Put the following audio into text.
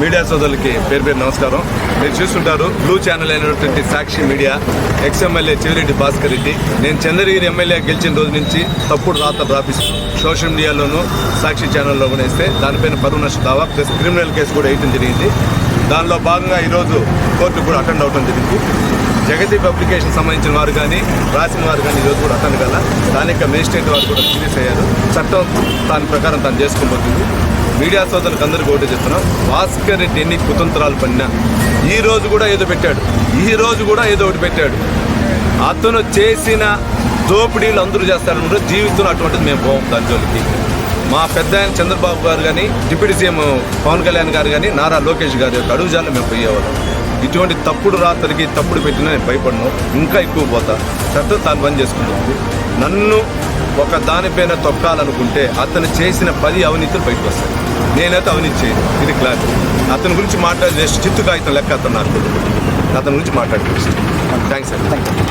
Media సోదరులకి పేరు నమస్కారం. మీరు చూస్తుంటారు బ్లూ ఛానల్ అయినటువంటి సాక్షి మీడియా. ఎక్స్ఎమ్మెల్యే చెవిరెడ్డి భాస్కర్ రెడ్డి, నేను చంద్రగిరి ఎమ్మెల్యే గెలిచిన రోజు నుంచి తప్పుడు రాతలు రాపిస్తూ సోషల్ మీడియాలోనూ సాక్షి ఛానల్లో కూడా వేస్తే దానిపైన పరువు నష్ట దావా ప్లస్ క్రిమినల్ కేసు కూడా వేయడం జరిగింది. దానిలో భాగంగా ఈరోజు కోర్టు కూడా అటెండ్ అవడం జరిగింది. జగతి పబ్లికేషన్ సంబంధించిన వారు కానీ రాసిన వారు కానీ ఈరోజు కూడా అటెండ్ కాల. స్థానిక మేజిస్ట్రేట్ వారు కూడా సీరియస్ అయ్యారు. చట్టం దాని ప్రకారం తను చేసుకోబోతుంది. మీడియా సోదరులకు అందరికీ ఒకటి చెప్తున్నాం, భాస్కర్ రెడ్డి ఎన్ని కుతంత్రాలు పడినా ఈ రోజు కూడా ఏదో ఒకటి పెట్టాడు. అతను చేసిన దోపిడీలు అందరూ చేస్తారని జీవితంలో అటువంటిది మేము పోం. దాని జోలికి మా పెద్ద ఆయన చంద్రబాబు గారు కానీ, డిప్యూటీ సీఎం పవన్ కళ్యాణ్ గారు కానీ, నారా లోకేష్ గారి యొక్క అడుగుజాల్లో మేము పోయేవాళ్ళం. ఇటువంటి తప్పుడు రాత్రికి తప్పుడు పెట్టినా నేను భయపడను, ఇంకా ఎక్కువ పోతా. చట్టం తాను పని చేసుకుంటుంది. నన్ను ఒక దానిపైన తొక్కాలనుకుంటే అతను చేసిన 10 అవినీతులు బయటకు వస్తాయి. నేనైతే అవినీతి చేయను, ఇది క్లారిటీ. అతని గురించి మాట్లాడే చిత్తు కాగితం లెక్క అతను గురించి మాట్లాడుతుంది. థ్యాంక్స్ అండి.